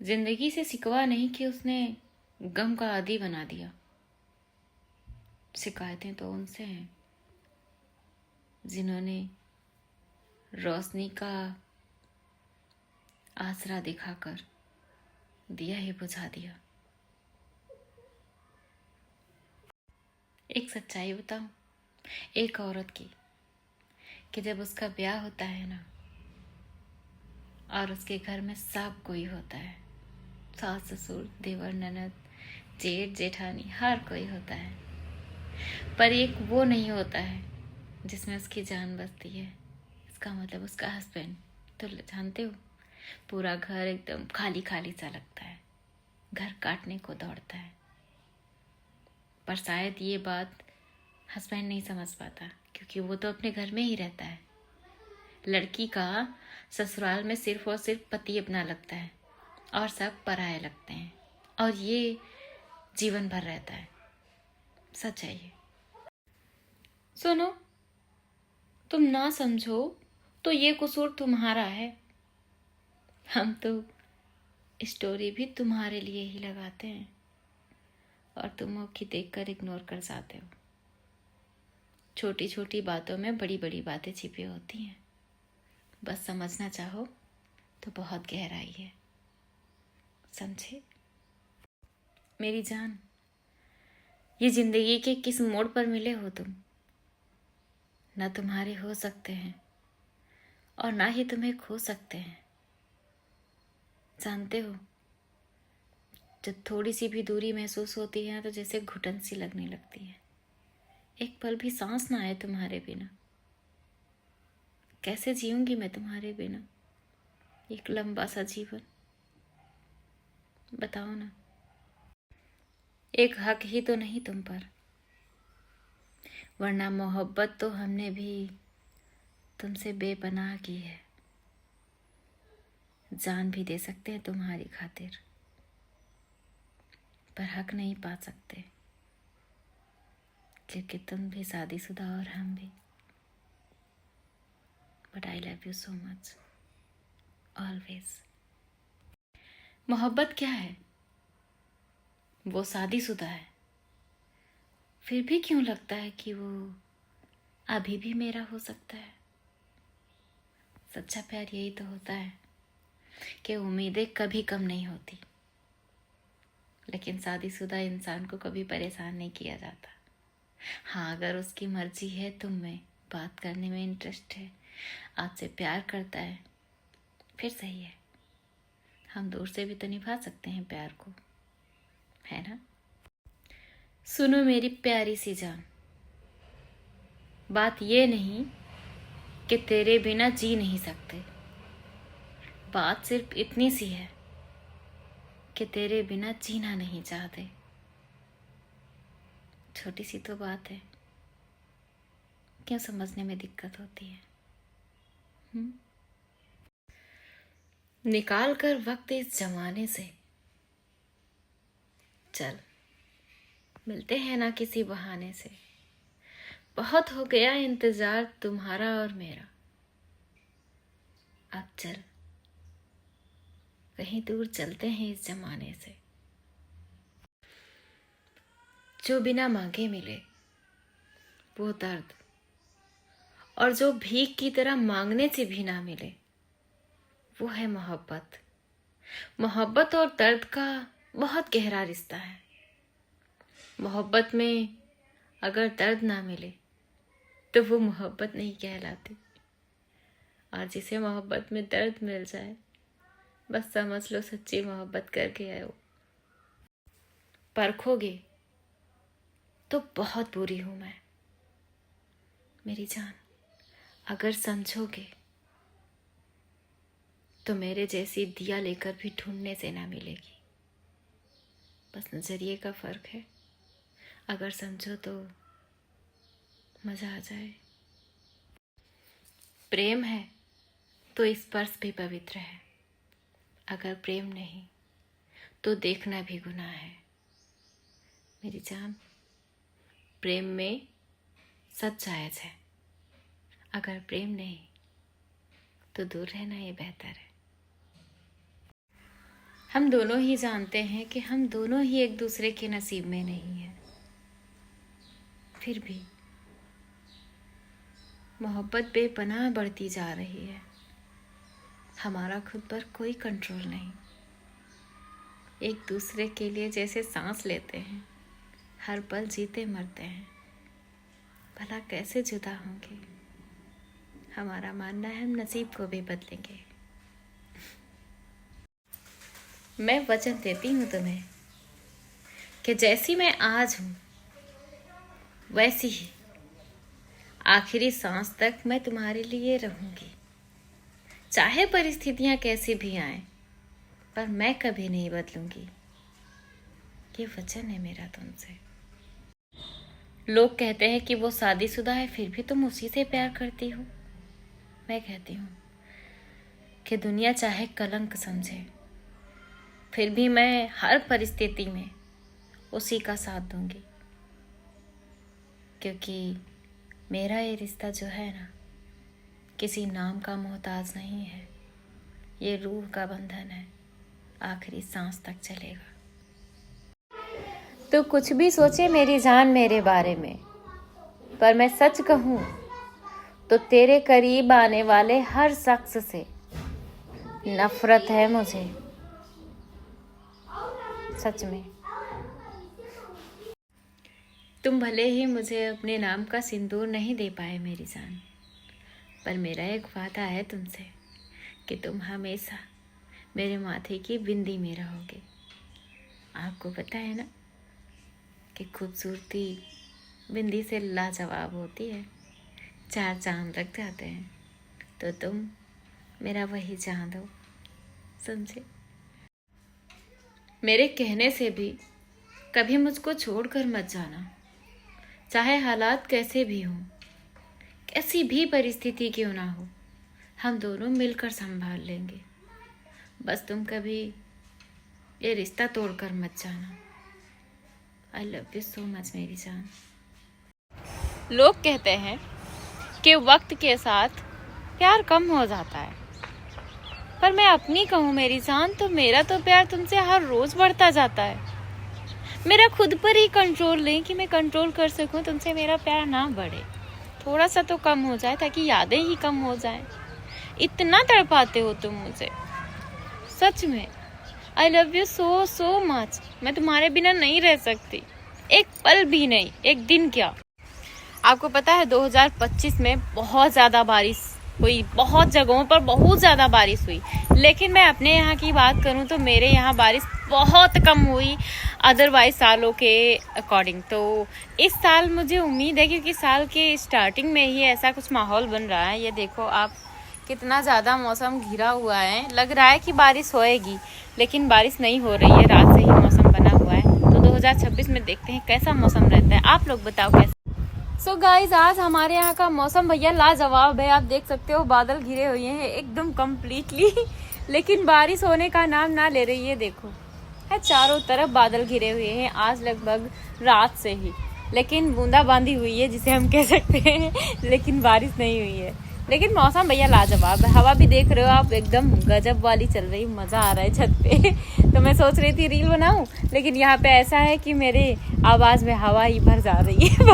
जिंदगी से सिकवा नहीं कि उसने गम का आदी बना दिया। शिकायतें तो उनसे हैं जिन्होंने रोशनी का आसरा दिखाकर दिया ही बुझा दिया। एक सच्चाई बताऊं एक औरत की, कि जब उसका ब्याह होता है ना और उसके घर में सब कोई होता है, सास ससुर देवर ननद जेठ जेठानी हर कोई होता है, पर एक वो नहीं होता है जिसमें उसकी जान बसती है। इसका मतलब उसका हस्बैंड। तो जानते हो पूरा घर एकदम खाली खाली सा लगता है, घर काटने को दौड़ता है। पर शायद ये बात हस्बैंड नहीं समझ पाता, क्योंकि वो तो अपने घर में ही रहता है। लड़की का ससुराल में सिर्फ और सिर्फ पति अपना लगता है और सब पराये लगते हैं, और ये जीवन भर रहता है। सच है ये। सुनो, तुम ना समझो तो ये कसूर तुम्हारा है। हम तो स्टोरी भी तुम्हारे लिए ही लगाते हैं और तुम मौकी देखकर इग्नोर कर जाते हो। छोटी छोटी बातों में बड़ी बड़ी बातें छिपी होती हैं। बस समझना चाहो तो बहुत गहराई है। समझे मेरी जान? ये जिंदगी के किस मोड़ पर मिले हो तुम, ना तुम्हारे हो सकते हैं और ना ही तुम्हें खो सकते हैं। जानते हो, जब थोड़ी सी भी दूरी महसूस होती है तो जैसे घुटन सी लगने लगती है। एक पल भी सांस ना आए तुम्हारे बिना। कैसे जीऊंगी मैं तुम्हारे बिना एक लंबा सा जीवन? बताओ ना। एक हक ही तो नहीं तुम पर, वरना मोहब्बत तो हमने भी तुमसे बेपनाह की है। जान भी दे सकते हैं तुम्हारी खातिर, पर हक नहीं पा सकते, क्योंकि तुम भी शादीशुदा और हम भी। But I love you so much always. मोहब्बत क्या है? वो शादीशुदा है, फिर भी क्यों लगता है कि वो अभी भी मेरा हो सकता है? सच्चा प्यार यही तो होता है कि उम्मीदें कभी कम नहीं होती, लेकिन शादीशुदा इंसान को कभी परेशान नहीं किया जाता। हाँ, अगर उसकी मर्जी है, तुम में बात करने में इंटरेस्ट है, आपसे प्यार करता है, फिर सही है। हम दूर से भी तो निभा सकते हैं प्यार को, है ना? सुनो मेरी प्यारी सी जान, बात ये नहीं कि तेरे बिना जी नहीं सकते। बात सिर्फ इतनी सी है कि तेरे बिना जीना नहीं चाहते। छोटी सी तो बात है, क्यों समझने में दिक्कत होती है? निकाल कर वक्त इस जमाने से, चल मिलते हैं ना किसी बहाने से। बहुत हो गया इंतजार तुम्हारा और मेरा, अब चल कहीं दूर चलते हैं इस जमाने से। जो बिना मांगे मिले वो दर्द, और जो भीख की तरह मांगने से भी ना मिले वो है मोहब्बत। मोहब्बत और दर्द का बहुत गहरा रिश्ता है। मोहब्बत में अगर दर्द ना मिले तो वो मोहब्बत नहीं कहलाती, और जिसे मोहब्बत में दर्द मिल जाए बस समझ लो सच्ची मोहब्बत करके आए हो। परखोगे तो बहुत बुरी हूं मैं मेरी जान, अगर समझोगे तो मेरे जैसी दिया लेकर भी ढूंढने से ना मिलेगी। बस नजरिए का फर्क है, अगर समझो तो मजा आ जाए। प्रेम है तो स्पर्श भी पवित्र है, अगर प्रेम नहीं तो देखना भी गुनाह है मेरी जान। प्रेम में सब जायज है, अगर प्रेम नहीं तो दूर रहना ये बेहतर है। हम दोनों ही जानते हैं कि हम दोनों ही एक दूसरे के नसीब में नहीं हैं। फिर भी मोहब्बत बेपनाह बढ़ती जा रही है। हमारा खुद पर कोई कंट्रोल नहीं। एक दूसरे के लिए जैसे सांस लेते हैं, हर पल जीते मरते हैं। भला कैसे जुदा होंगे? हमारा मानना है हम नसीब को भी बदलेंगे। मैं वचन देती हूँ तुम्हें कि जैसी मैं आज हूँ वैसी ही आखिरी सांस तक मैं तुम्हारे लिए रहूंगी। चाहे परिस्थितियां कैसी भी आएं, पर मैं कभी नहीं बदलूंगी। ये वचन है मेरा तुमसे। लोग कहते हैं कि वो शादीशुदा है, फिर भी तुम उसी से प्यार करती हो। मैं कहती हूँ कि दुनिया चाहे कलंक समझे, फिर भी मैं हर परिस्थिति में उसी का साथ दूंगी। क्योंकि मेरा ये रिश्ता जो है ना, किसी नाम का मोहताज नहीं है। ये रूह का बंधन है, आखिरी सांस तक चलेगा। तो कुछ भी सोचे मेरी जान मेरे बारे में, पर मैं सच कहूँ तो तेरे करीब आने वाले हर शख्स से नफरत है मुझे, सच में। तुम भले ही मुझे अपने नाम का सिंदूर नहीं दे पाए मेरी जान, पर मेरा एक वादा है तुमसे कि तुम हमेशा मेरे माथे की बिंदी में रहोगे। आपको पता है ना कि खूबसूरती बिंदी से लाजवाब होती है, 4 चांद लग जाते हैं। तो तुम मेरा वही चांद हो, समझे? मेरे कहने से भी कभी मुझको छोड़कर मत जाना। चाहे हालात कैसे भी हों, कैसी भी परिस्थिति क्यों ना हो, हम दोनों मिलकर संभाल लेंगे। बस तुम कभी ये रिश्ता तोड़कर मत जाना। I love you so much मेरी जान। लोग कहते हैं कि वक्त के साथ प्यार कम हो जाता है, पर मैं अपनी कहूँ मेरी जान, तो मेरा तो प्यार तुमसे हर रोज बढ़ता जाता है। मेरा खुद पर ही कंट्रोल नहीं कि मैं कंट्रोल कर सकूं तुमसे मेरा प्यार ना बढ़े, थोड़ा सा तो कम हो जाए, ताकि यादें ही कम हो जाएं। इतना तड़पाते हो तुम मुझे, सच में। I love you so so much. मैं तुम्हारे बिना नहीं रह सकती, एक पल भी नहीं, एक दिन क्या। आपको पता है 2025 में बहुत ज़्यादा बारिश हुई, बहुत जगहों पर बहुत ज़्यादा बारिश हुई, लेकिन मैं अपने यहाँ की बात करूँ तो मेरे यहाँ बारिश बहुत कम हुई अदरवाइज सालों के अकॉर्डिंग। तो इस साल मुझे उम्मीद है, क्योंकि साल के स्टार्टिंग में ही ऐसा कुछ माहौल बन रहा है। ये देखो आप, कितना ज़्यादा मौसम घिरा हुआ है, लग रहा है कि बारिश होएगी, लेकिन बारिश नहीं हो रही है। रात से ही मौसम बना हुआ है। तो 2026 में देखते हैं कैसा मौसम रहता है। आप लोग बताओ कैसा। सो गाइज, आज हमारे यहाँ का मौसम भैया लाजवाब है। आप देख सकते हो बादल घिरे हुए हैं एकदम कम्प्लीटली, लेकिन बारिश होने का नाम ना ले रही है। देखो है, चारों तरफ बादल घिरे हुए हैं आज लगभग रात से ही, लेकिन बूंदाबांदी हुई है जिसे हम कह सकते हैं, लेकिन बारिश नहीं हुई है। लेकिन मौसम भैया लाजवाब है। हवा भी देख रहे हो आप, एकदम गजब वाली चल रही, मज़ा आ रहा है छत पे। तो मैं सोच रही थी रील बनाऊं, लेकिन यहाँ पे ऐसा है कि मेरे आवाज़ में हवा ही भर जा रही है।